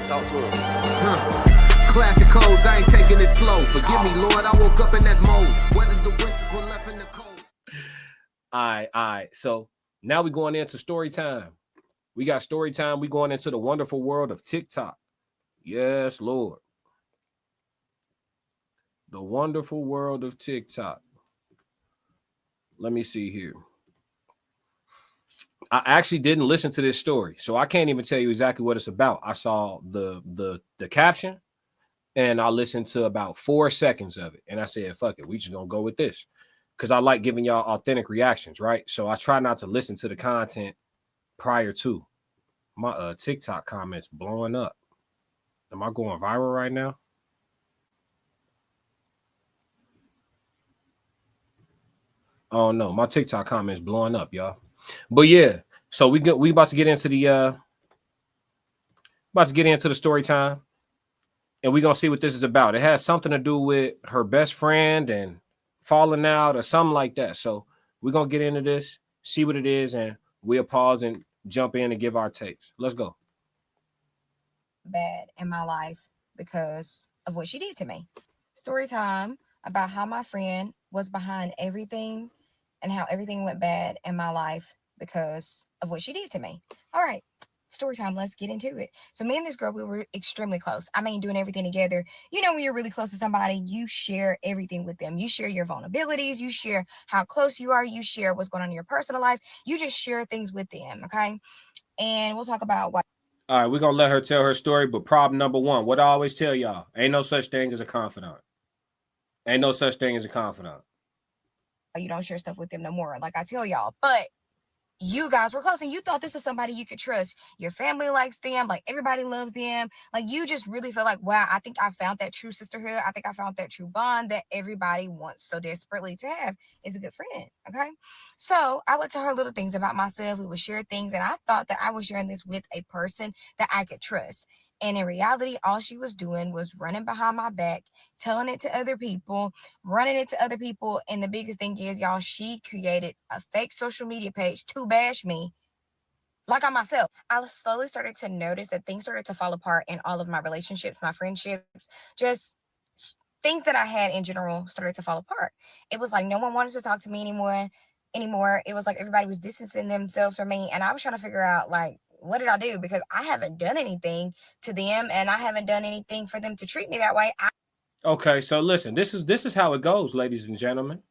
Talk to him. Classic codes, I ain't taking it slow. Forgive me, Lord, I woke up in that mode. Whether the winters were left in the cold. All right. So now we're going into story time. We got story time. We're going into the wonderful world of TikTok. Yes, Lord. The wonderful world of TikTok. Let me see here. I actually didn't listen to this story, so I can't even tell you exactly what it's about. I saw the caption, and I listened to about 4 seconds of it, and I said, "Fuck it, we just gonna go with this," because I like giving y'all authentic reactions, right? So I try not to listen to the content prior to. My TikTok comments blowing up. Am I going viral right now? Oh no, my TikTok comments blowing up, y'all. But yeah, so we about to get into the story time, and we're gonna see what this is about. It has something to do with her best friend and falling out or something like that. So we're gonna get into this, see what it is, and we'll pause and jump in and give our takes. Let's go. Bad in my life because of what she did to me. Story time about how my friend was behind everything and how everything went bad in my life because of what she did to me. All right. Story time, let's get into it. So me and this girl, we were extremely close. I mean, doing everything together. You know, when you're really close to somebody, you share everything with them. You share your vulnerabilities. You share how close you are. You share what's going on in your personal life. You just share things with them, okay? And we'll talk about why. All right, we're gonna let her tell her story, but problem number one, what I always tell y'all, ain't no such thing as a confidant. Ain't no such thing as a confidant. You don't share stuff with them no more, like I tell y'all. But you guys were close and you thought this is somebody you could trust. Your family likes them, like everybody loves them. Like you just really feel like, wow, I think I found that true sisterhood. I think I found that true bond that everybody wants so desperately to have is a good friend. Okay. So I would tell her little things about myself. We would share things, and I thought that I was sharing this with a person that I could trust. And in reality, all she was doing was running behind my back, telling it to other people, running it to other people. And the biggest thing is, y'all, she created a fake social media page to bash me like on myself. I slowly started to notice that things started to fall apart in all of my relationships, my friendships, just things that I had in general started to fall apart. It was like no one wanted to talk to me anymore. It was like everybody was distancing themselves from me. And I was trying to figure out, like, what did I do? Because I haven't done anything to them and I haven't done anything for them to treat me that way. Okay, so listen, this is how it goes, ladies and gentlemen.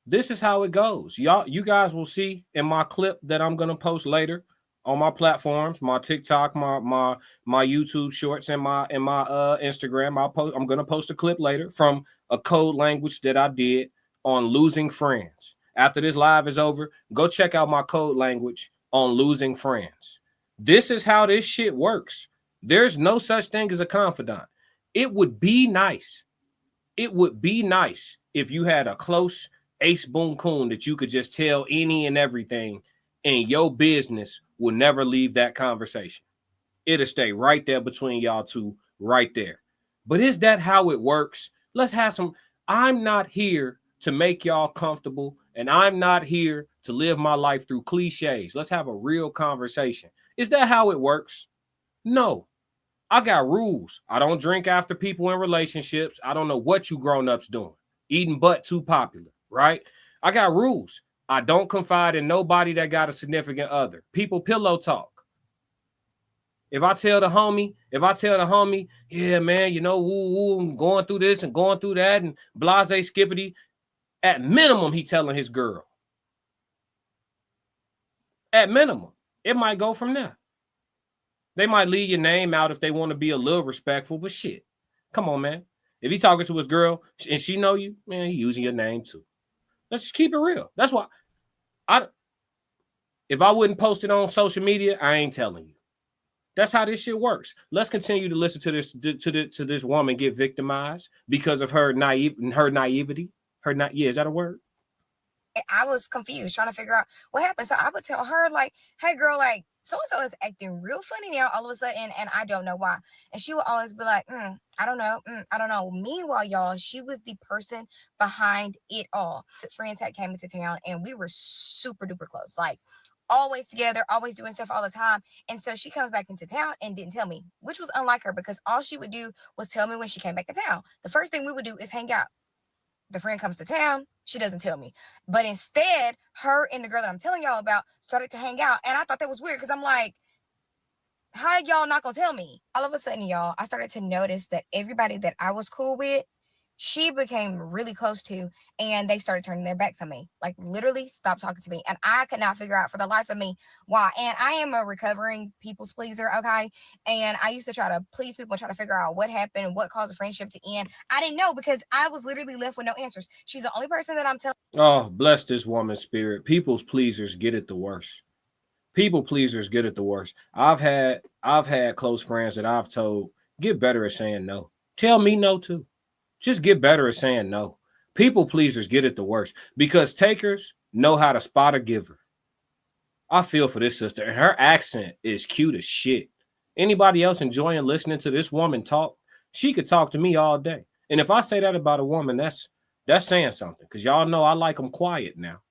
This is how it goes. You guys will see in my clip that I'm gonna post later on my platforms, my TikTok, my YouTube shorts, and my Instagram. I'm gonna post a clip later from a code language that I did on losing friends. After this live is over, go check out my code language on losing friends. This is how this shit works. There's no such thing as a confidant. It would be nice. It would be nice if you had a close ace boon coon that you could just tell any and everything, and your business will never leave that conversation. It'll stay right there between y'all two, right there. But is that how it works? Let's have some. I'm not here to make y'all comfortable, and I'm not here to live my life through cliches. Let's have a real conversation. Is that how it works? No. I got rules. I don't drink after people in relationships. I don't know what you grown-ups doing. Eating butt too popular, right? I got rules. I don't confide in nobody that got a significant other. People pillow talk. If I tell the homie, yeah, man, you know, woo, I'm going through this and going through that and blase skippity, at minimum, he telling his girl. At minimum. It might go from there. They might leave your name out if they want to be a little respectful, but shit. Come on, man. If he talking to his girl and she know you, man, he using your name too. Let's just keep it real. That's why if I wouldn't post it on social media, I ain't telling you. That's how this shit works. Let's continue to listen to this woman get victimized because of her naivety. Is that a word? I was confused trying to figure out what happened. So I would tell her, like, hey girl, like so-and-so is acting real funny now all of a sudden, and I don't know why. And she would always be like, I don't know. I don't know. Meanwhile, y'all, she was the person behind it all. Friends had came into town and we were super duper close. Like always together, always doing stuff all the time. And so she comes back into town and didn't tell me, which was unlike her because all she would do was tell me when she came back in town. The first thing we would do is hang out. The friend comes to town, she doesn't tell me. But instead, her and the girl that I'm telling y'all about started to hang out. And I thought that was weird because I'm like, how y'all not gonna tell me? All of a sudden, y'all, I started to notice that everybody that I was cool with, she became really close to, and they started turning their backs on me. Like literally stopped talking to me. And I could not figure out for the life of me why. And I am a recovering people's pleaser, okay? And I used to try to please people and try to figure out what happened and what caused the friendship to end. I didn't know because I was literally left with no answers. She's the only person that I'm telling. Oh, bless this woman's spirit. People's pleasers get it the worst. People pleasers get it the worst. I've had close friends that I've told get better at saying no. Tell me no too. Just get better at saying no. People pleasers get it the worst because takers know how to spot a giver. I feel for this sister, and her accent is cute as shit. Anybody else enjoying listening to this woman talk? She could talk to me all day. And if I say that about a woman, that's saying something. Because y'all know I like them quiet now.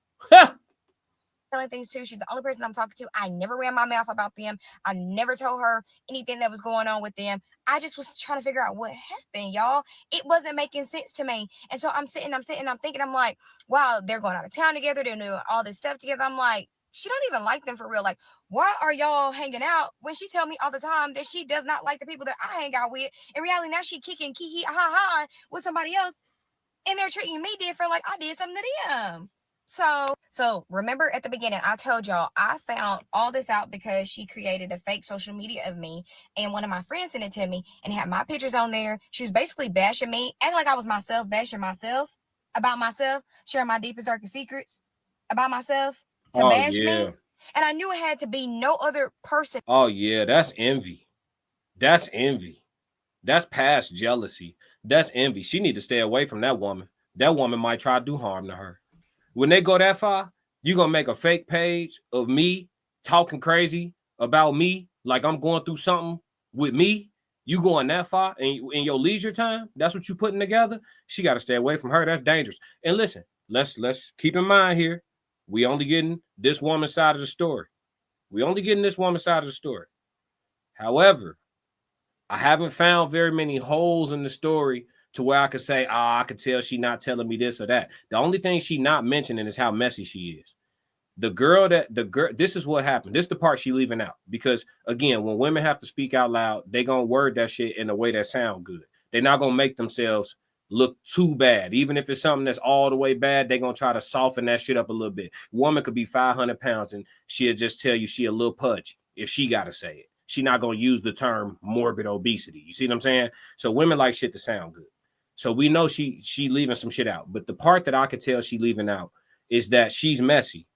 Things too. She's the only person I'm talking to. I never ran my mouth about them. I never told her anything that was going on with them. I just was trying to figure out what happened, y'all. It wasn't making sense to me. And so I'm sitting, I'm thinking, I'm like, wow, they're going out of town together. They're doing all this stuff together. I'm like, she don't even like them for real. Like, why are y'all hanging out when she tell me all the time that she does not like the people that I hang out with? In reality, now she kicking kiki ha ha with somebody else, and they're treating me different like I did something to them. So remember at the beginning, I told y'all I found all this out because she created a fake social media of me, and one of my friends sent it to me and had my pictures on there. She was basically bashing me, acting like I was myself, bashing myself about myself, sharing my deepest, darkest secrets about myself to Oh bash me. yeah. And I knew it had to be no other person. Oh yeah. That's envy. That's envy. That's past jealousy. That's envy. She need to stay away from that woman. That woman might try to do harm to her. When they go that far, you gonna make a fake page of me talking crazy about me, like I'm going through something with me. You going that far in your leisure time? That's what you putting together. She got to stay away from her. That's dangerous. And listen, let's keep in mind here, we only getting this woman's side of the story. We only getting this woman's side of the story. However, I haven't found very many holes in the story to where I could say, I could tell she not telling me this or that. The only thing she not mentioning is how messy she is. This is what happened. This is the part she leaving out. Because again, when women have to speak out loud, they gonna word that shit in a way that sound good. They're not gonna make themselves look too bad. Even if it's something that's all the way bad, they're gonna try to soften that shit up a little bit. Woman could be 500 pounds and she'll just tell you she a little pudgy if she gotta say it. She not gonna use the term morbid obesity. You see what I'm saying? So women like shit to sound good. So we know she leaving some shit out. But the part that I could tell she leaving out is that she's messy.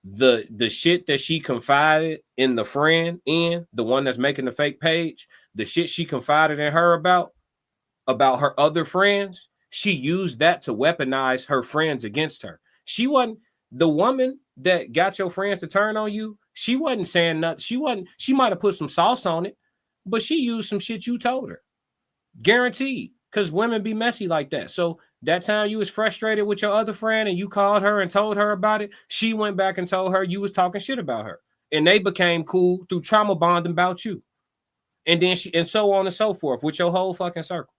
The shit that she confided in the friend, in the one that's making the fake page, the shit she confided in her about her other friends, she used that to weaponize her friends against her. She wasn't the woman that got your friends to turn on you. She wasn't saying nothing. She might have put some sauce on it, but she used some shit you told her. Guaranteed. Because women be messy like that. So that time you was frustrated with your other friend and you called her and told her about it, she went back and told her you was talking shit about her. And they became cool through trauma bonding about you. And then and so on and so forth with your whole fucking circle.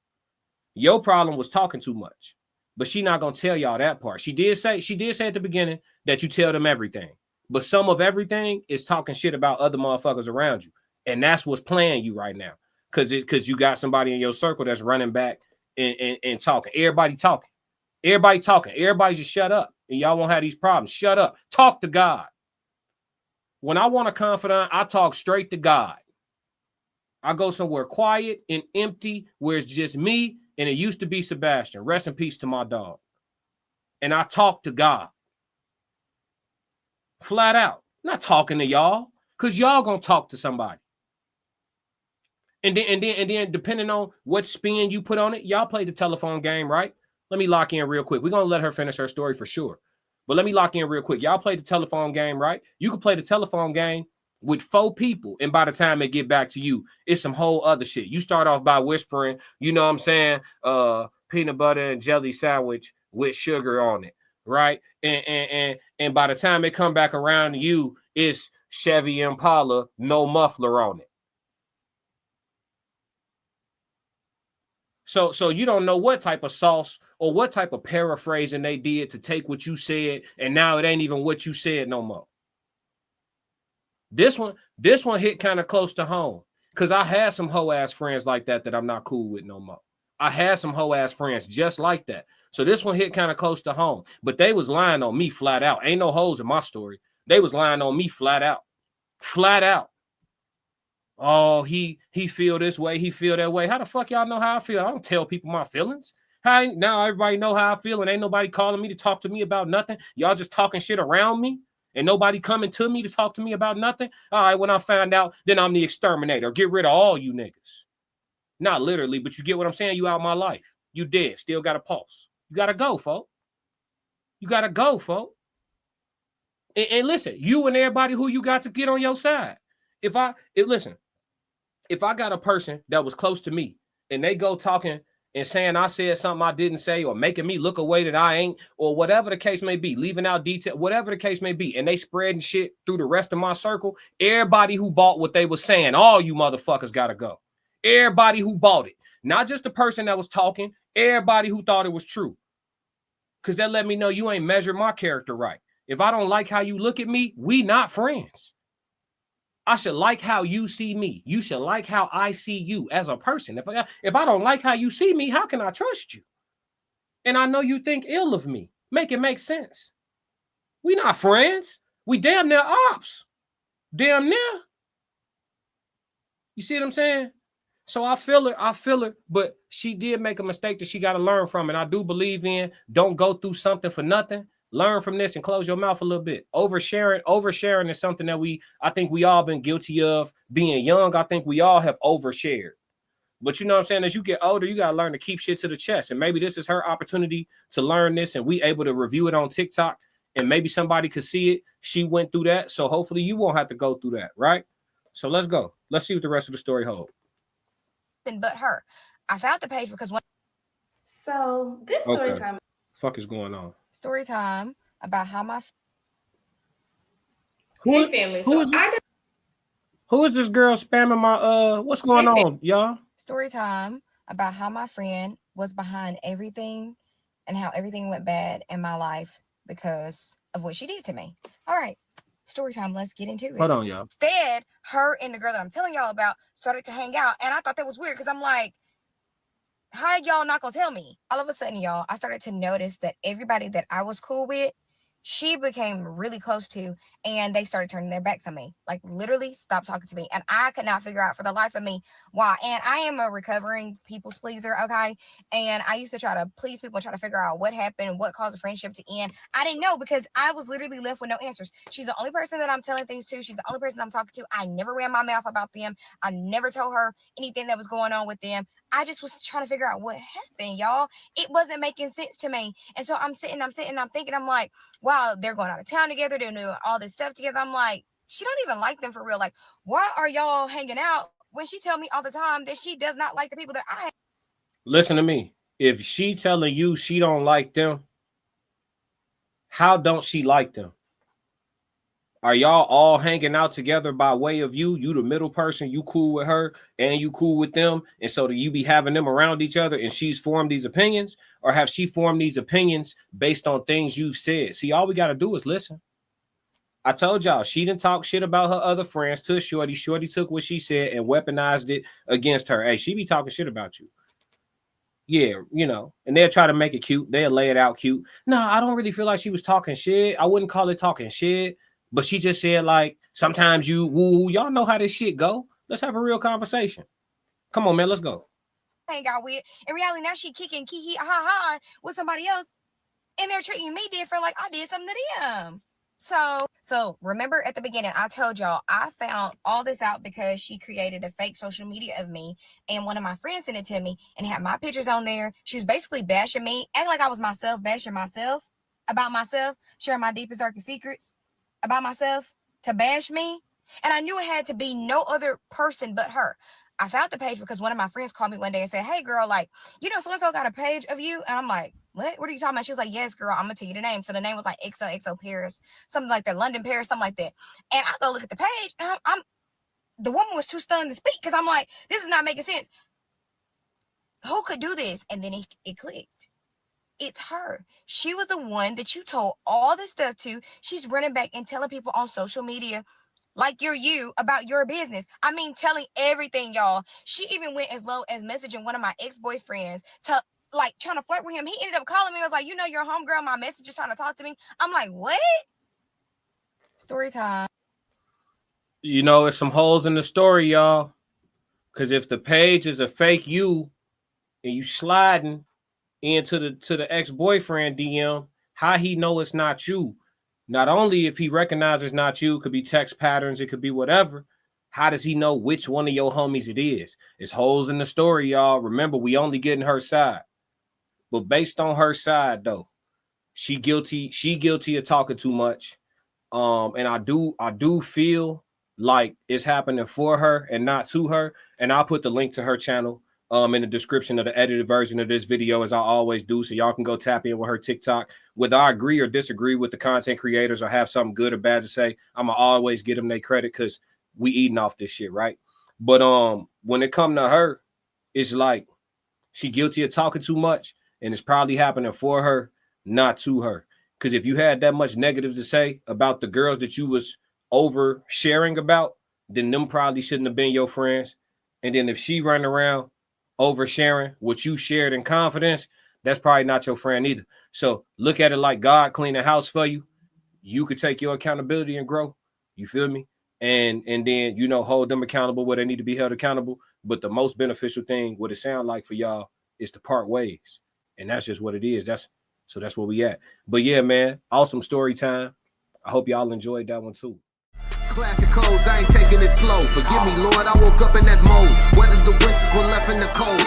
Your problem was talking too much. But she not gonna tell y'all that part. She did say at the beginning that you tell them everything. But some of everything is talking shit about other motherfuckers around you. And that's what's playing you right now. Because you got somebody in your circle that's running back and talking. Everybody talking. Everybody talking. Everybody just shut up. And y'all won't have these problems. Shut up. Talk to God. When I want a confidant, I talk straight to God. I go somewhere quiet and empty where it's just me, and it used to be Sebastian. Rest in peace to my dog. And I talk to God. Flat out. I'm not talking to y'all, because y'all gonna talk to somebody. And then depending on what spin you put on it, y'all play the telephone game, right? Let me lock in real quick. We're gonna let her finish her story for sure. But let me lock in real quick. Y'all play the telephone game, right? You can play the telephone game with 4 people, and by the time they get back to you, it's some whole other shit. You start off by whispering, you know what I'm saying? Peanut butter and jelly sandwich with sugar on it, right? And by the time they come back around to you, it's Chevy Impala, no muffler on it. So you don't know what type of sauce or what type of paraphrasing they did to take what you said, and now it ain't even what you said no more. This one hit kind of close to home because I had some hoe ass friends like that I'm not cool with no more. I had some hoe ass friends just like that. So this one hit kind of close to home, but they was lying on me flat out. Ain't no hoes in my story. They was lying on me flat out. Flat out. Oh, he feel this way, he feel that way. How the fuck y'all know how I feel? I don't tell people my feelings. Now everybody know how I feel, and ain't nobody calling me to talk to me about nothing. Y'all just talking shit around me, and nobody coming to me to talk to me about nothing. All right, when I find out, then I'm the exterminator. Get rid of all you niggas. Not literally, but you get what I'm saying? You out my life. You dead. Still got a pulse. You gotta go, folks. You gotta go, folks. And listen, you and everybody who you got to get on your side. Listen, if I got a person that was close to me and they go talking and saying I said something I didn't say, or making me look a way that I ain't, or whatever the case may be, leaving out detail, whatever the case may be, and they spreading shit through the rest of my circle, everybody who bought what they was saying, all you motherfuckers gotta go. Everybody who bought it, not just the person that was talking, everybody who thought it was true. Because that let me know you ain't measured my character right. If I don't like how you look at me, we not friends. I should like how you see me. You should like how I see you as a person. If I don't like how you see me, how can I trust you? And I know you think ill of me. Make it make sense. We not friends. We damn near ops. Damn near. You see what I'm saying? So I feel her, but she did make a mistake that she got to learn from. And I do believe in don't go through something for nothing. Learn from this and close your mouth a little bit. Oversharing is something that I think we all been guilty of being young. I think we all have overshared. But you know what I'm saying? As you get older, you got to learn to keep shit to the chest. And maybe this is her opportunity to learn this, and we able to review it on TikTok, and maybe somebody could see it. She went through that. So hopefully you won't have to go through that, right? So let's go. Let's see what the rest of the story holds. But her, I found the page because So this story time. Fuck is going on? Story time about how my family. Who is this girl spamming my what's going on, y'all? Story time about how my friend was behind everything and how everything went bad in my life because of what she did to me. All right. Story time, let's get into it. Hold on, y'all. Instead, her and the girl that I'm telling y'all about started to hang out, and I thought that was weird because I'm like, how y'all not gonna tell me? All of a sudden, y'all, I started to notice that everybody that I was cool with, she became really close to, and they started turning their backs on me. Like literally stopped talking to me. And I could not figure out for the life of me why. And I am a recovering people's pleaser, okay? And I used to try to please people and try to figure out what happened and what caused a friendship to end. I didn't know because I was literally left with no answers. She's the only person that I'm telling things to. She's the only person I'm talking to. I never ran my mouth about them. I never told her anything that was going on with them. I just was trying to figure out what happened, y'all. It wasn't making sense to me. And so I'm thinking, I'm like, wow, they're going out of town together. They're doing all this stuff together. I'm like, she don't even like them for real. Like, why are y'all hanging out when she tell me all the time that she does not like the people that I have? Listen to me. If she telling you she don't like them, how don't she like them? Are y'all all hanging out together by way of you? You the middle person, you cool with her and you cool with them. And so do you be having them around each other and she's formed these opinions? Or have she formed these opinions based on things you've said? See, all we got to do is listen. I told y'all, she didn't talk shit about her other friends to Shorty. Shorty took what she said and weaponized it against her. Hey, she be talking shit about you. Yeah, you know, and they'll try to make it cute. They'll lay it out cute. No, I don't really feel like she was talking shit. I wouldn't call it talking shit. But she just said, like, sometimes you woo, y'all know how this shit go. Let's have a real conversation. Come on, man, let's go. Hang out with. In reality, now she kicking kiki ha ha with somebody else, and they're treating me different like I did something to them. So remember at the beginning, I told y'all I found all this out because she created a fake social media of me, and one of my friends sent it to me and had my pictures on there. She was basically bashing me, acting like I was myself, bashing myself about myself, sharing my deepest, darkest secrets about myself to bash me. And I knew it had to be no other person but her. I found the page because one of my friends called me one day and said, hey girl, like, you know, so-and-so got a page of you. And I'm like, what are you talking about? She was like, yes, girl, I'm gonna tell you the name. So the name was like XOXO Paris, something like that, London, Paris, something like that. And I go look at the page, and the woman was too stunned to speak, because I'm like, this is not making sense. Who could do this? And then it clicked. It's her. She was the one that you told all this stuff to. She's running back and telling people on social media, like you're you, about your business. I mean, telling everything, y'all. She even went as low as messaging one of my ex-boyfriends to, like, trying to flirt with him. He ended up calling me. I was like, you know, your homegirl, my message is trying to talk to me. I'm like, what? Story time. You know, it's some holes in the story, y'all. Because if the page is a fake you and you sliding into the ex-boyfriend DM, how he know it's not you? Not only if he recognizes not you, it could be text patterns, it could be whatever. How does he know which one of your homies it is? It's holes in the story, y'all. Remember, we only getting her side. But based on her side, though, she guilty of talking too much. And I do feel like it's happening for her and not to her. And I'll put the link to her channel in the description of the edited version of this video, as I always do, so y'all can go tap in with her TikTok. Whether I agree or disagree with the content creators or have something good or bad to say, I'm gonna always give them their credit, because we eating off this shit, right? But when it come to her, it's like she guilty of talking too much, and it's probably happening for her, not to her. Because if you had that much negative to say about the girls that you was over sharing about, then them probably shouldn't have been your friends. And then if she run around oversharing what you shared in confidence, that's probably not your friend either. So look at it like God clean the house for you. You could take your accountability and grow. You feel me? And then, you know, hold them accountable where they need to be held accountable. But the most beneficial thing, what it sound like for y'all, is to part ways. And that's just what it is. That's where we at. But yeah, man, awesome story time. I hope y'all enjoyed that one too. Classic codes, I ain't taking it slow. Forgive me, Lord, I woke up in that mode. Weathered the winters when left in the cold.